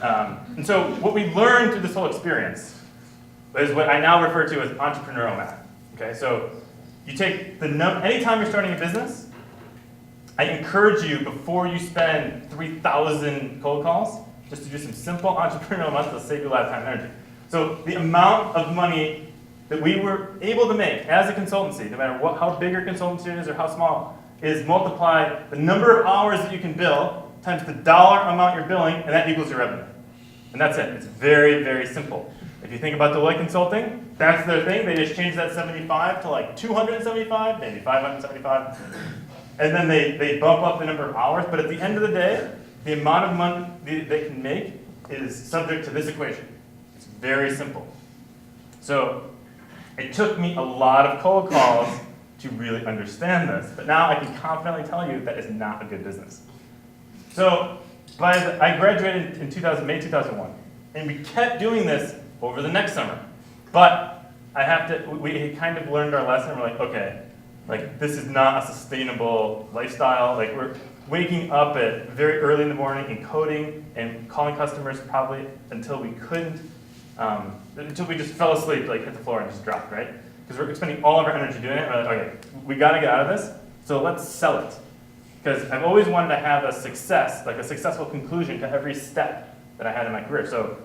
And so what we learned through this whole experience is what I now refer to as entrepreneurial math. Okay, so you take anytime you're starting a business, I encourage you before you spend 3,000 cold calls, just to do some simple entrepreneurial math that'll save you a lot of time and energy. So the amount of money that we were able to make as a consultancy, no matter how big your consultancy is or how small, is multiply the number of hours that you can bill times the dollar amount you're billing, and that equals your revenue. And that's it. It's very, very simple. If you think about Deloitte Consulting, that's their thing. They just changed that 75 to like 275, maybe 575. And then they bump up the number of hours. But at the end of the day, the amount of money they can make is subject to this equation. It's very simple. So it took me a lot of cold calls to really understand this. But now I can confidently tell you that is not a good business. So I graduated in May 2001. And we kept doing this over the next summer. But we kind of learned our lesson. We're like, okay, like this is not a sustainable lifestyle. Like we're waking up at very early in the morning and coding and calling customers probably until we couldn't, until we just fell asleep, like hit the floor and just dropped, right? Because we're spending all of our energy doing it. We're like, okay, we got to get out of this, so let's sell it. Because I've always wanted to have a success, like a successful conclusion to every step that I had in my career. So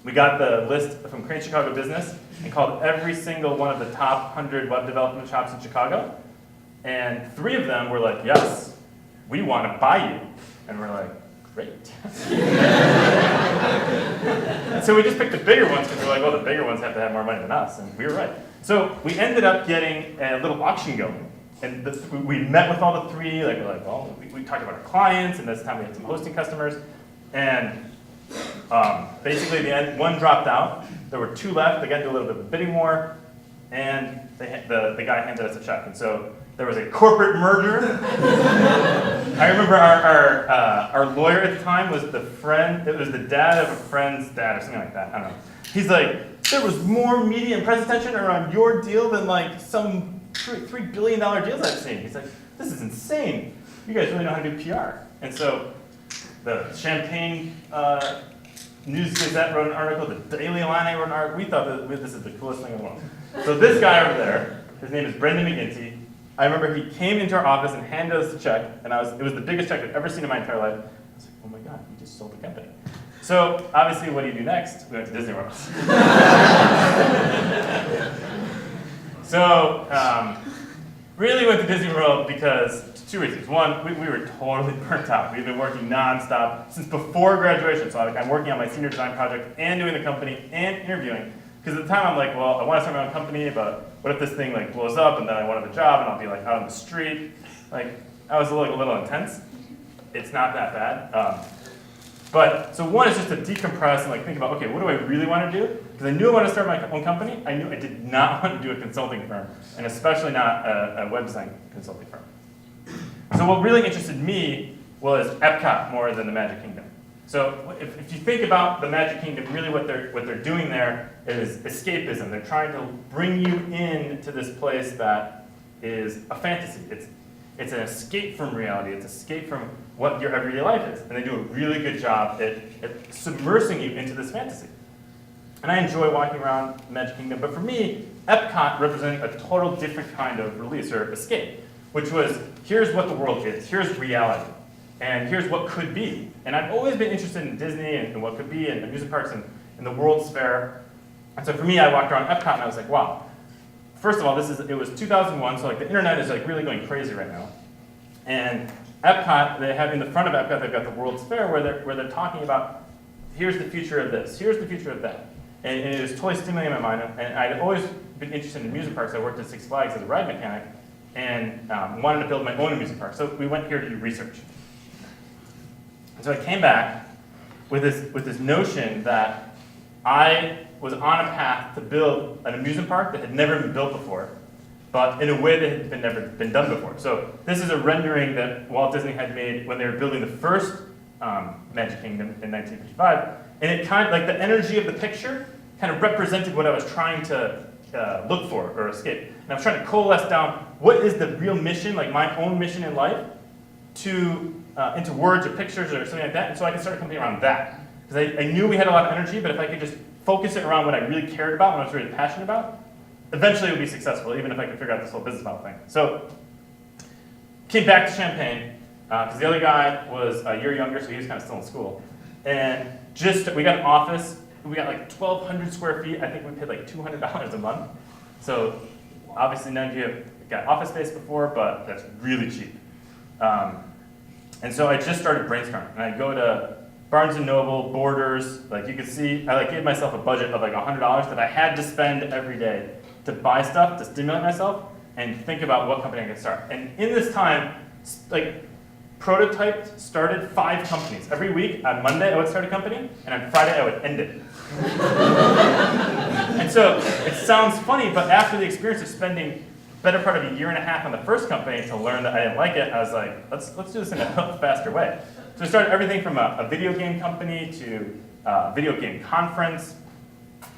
we got the list from Crane Chicago Business and called every single one of the top 100 web development shops in Chicago. And 3 of them were like, yes, we want to buy you. And we're like, great. And so we just picked the bigger ones because we're like, well, the bigger ones have to have more money than us. And we were right. So we ended up getting a little auction going. And we met with all the 3. Like, we're like, well, we talked about our clients, and this time we had some hosting customers. And basically, the end, 1 dropped out. There were 2 left. They got into a little bit of a bidding war, and the guy handed us a check. And so there was a corporate merger. I remember our lawyer at the time was the friend. It was the dad of a friend's dad, or something like that. I don't know. He's like, there was more media and press attention around your deal than like some $3 billion deals I've seen. He's like, this is insane. You guys really know how to do PR. And so the Champaign News Gazette wrote an article, the Daily Line wrote an article. We thought that this is the coolest thing in the world. So this guy over there, his name is Brendan McGinty. I remember he came into our office and handed us the check, and it was the biggest check I've ever seen in my entire life. I was like, oh my God, you just sold the company. So obviously, what do you do next? We went to Disney World. So really went to Disney World because 2 reasons. One, we were totally burnt out. We've been working nonstop since before graduation. So I'm working on my senior design project and doing the company and interviewing. Because at the time I'm like, well, I want to start my own company, but what if this thing like blows up and then I won't have a job and I'll be like out on the street? Like I was a little intense. It's not that bad. But so one is just to decompress and like think about, okay, what do I really want to do? Because I knew I wanted to start my own company. I knew I did not want to do a consulting firm, and especially not a web design consulting firm. So what really interested me was Epcot more than the Magic Kingdom. So if you think about the Magic Kingdom, really what they're doing there is escapism. They're trying to bring you into this place that is a fantasy. It's an escape from reality. It's escape from what your everyday life is. And they do a really good job at submersing you into this fantasy. And I enjoy walking around the Magic Kingdom. But for me, Epcot represented a total different kind of release or escape, which was here's what the world is. Here's reality. And here's what could be. And I've always been interested in Disney and what could be and amusement parks and the World's Fair. And so for me, I walked around Epcot and I was like, wow. First of all, it was 2001, so like the internet is like really going crazy right now. And Epcot, they have in the front of Epcot, they've got the World's Fair where they're talking about here's the future of this, here's the future of that. And it was totally stimulating my mind. And I'd always been interested in amusement parks. I worked at Six Flags as a ride mechanic and wanted to build my own amusement park. So we went here to do research. And so I came back with this notion that I was on a path to build an amusement park that had never been built before, but in a way that had never been done before. So this is a rendering that Walt Disney had made when they were building the first Magic Kingdom in 1955, and it kind of, like the energy of the picture kind of represented what I was trying to look for or escape. And I was trying to coalesce down what is the real mission, like my own mission in life, into words or pictures or something like that, and so I could start a company around that. because I knew we had a lot of energy, but if I could just focus it around what I really cared about, what I was really passionate about, eventually it would be successful, even if I could figure out this whole business model thing. So, came back to Champaign, because the other guy was a year younger, so he was kind of still in school. And we got an office, we got like 1,200 square feet, I think we paid like $200 a month. So, obviously none of you have got office space before, but that's really cheap. And so I just started brainstorming, and I go to Barnes & Noble, Borders, like you can see, I gave myself a budget of like $100 that I had to spend every day to buy stuff, to stimulate myself, and think about what company I could start. And in this time, prototyped, started 5 companies. Every week, on Monday I would start a company, and on Friday I would end it. And so, it sounds funny, but after the experience of spending better part of a year and a half on the first company to learn that I didn't like it, I was like, let's do this in a faster way. So I started everything from a video game company to a video game conference,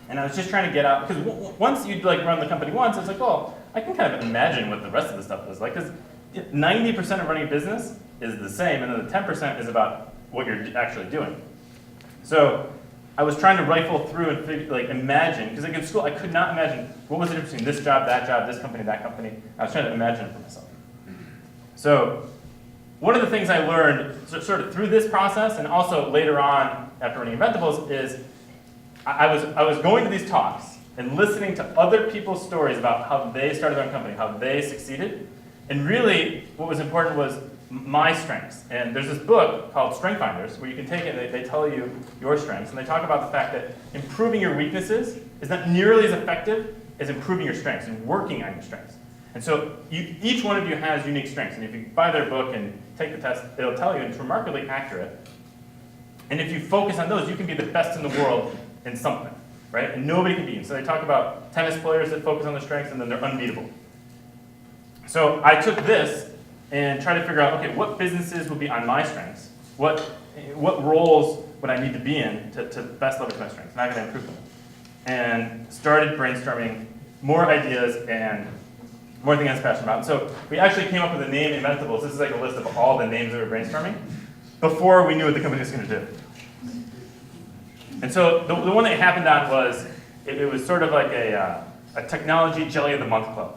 and I was just trying to get out, because once you run the company once, it's like, well, I can kind of imagine what the rest of the stuff is like, because 90% of running a business is the same, and then the 10% is about what you're actually doing. So I was trying to rifle through and imagine, because in school I could not imagine what was the difference between this job, this company, that company. I was trying to imagine it for myself. So one of the things I learned sort of through this process, and also later on after running Inventables, is I was going to these talks and listening to other people's stories about how they started their own company, how they succeeded. And really, what was important was my strengths. And there's this book called Strength Finders, where you can take it and they tell you your strengths. And they talk about the fact that improving your weaknesses is not nearly as effective as improving your strengths and working on your strengths. And so each one of you has unique strengths. And if you buy their book and take the test, it'll tell you, and it's remarkably accurate. And if you focus on those, you can be the best in the world in something, right? And nobody can beat you. So they talk about tennis players that focus on their strengths, and then they're unbeatable. So I took this and tried to figure out, okay, what businesses would be on my strengths? What roles would I need to be in to best leverage my strengths? And how can I improve them? And started brainstorming more ideas and more things I was passionate about. And so we actually came up with the name Inventables. This is like a list of all the names that we were brainstorming before we knew what the company was going to do. And so the one that happened on was, it was sort of like a technology jelly of the month club.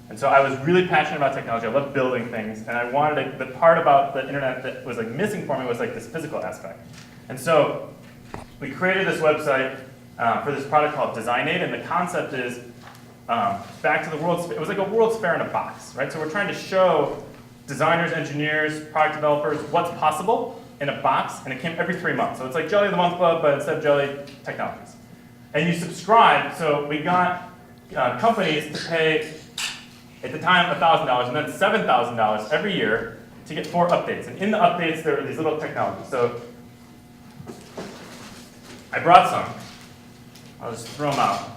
And so I was really passionate about technology. I love building things, and I wanted the part about the internet that was missing for me was this physical aspect. And so we created this website for this product called Design Aid, and the concept is back to the World's Fair. It was like a World's Fair in a box, right? So we're trying to show designers, engineers, product developers what's possible in a box, and it came every 3 months. So it's like Jelly of the Month Club, but instead of Jelly, technologies. And you subscribe, so we got companies to pay, at the time, $1,000, and then $7,000 every year to get 4 updates. And in the updates, there were these little technologies. So I brought some. I'll just throw them out.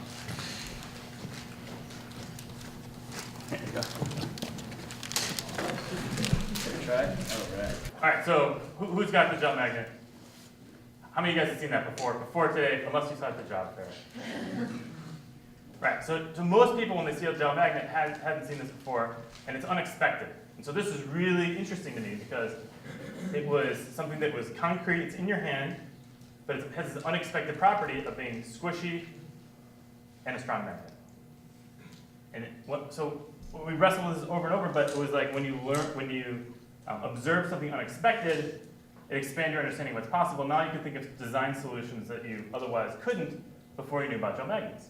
There you go. Try? All right. All right, so who's got the jump magnet? How many of you guys have seen that before today, unless you saw it at the job fair? Right, so to most people when they see a gel magnet hadn't seen this before, and it's unexpected. And so this is really interesting to me because it was something that was concrete, it's in your hand, but it has this unexpected property of being squishy and a strong magnet. And so we wrestled with this over and over, but it was like when you observe something unexpected, it expands your understanding of what's possible. Now you can think of design solutions that you otherwise couldn't before you knew about gel magnets.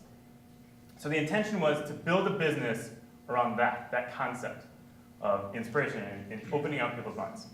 So the intention was to build a business around that concept of inspiration and opening up people's minds.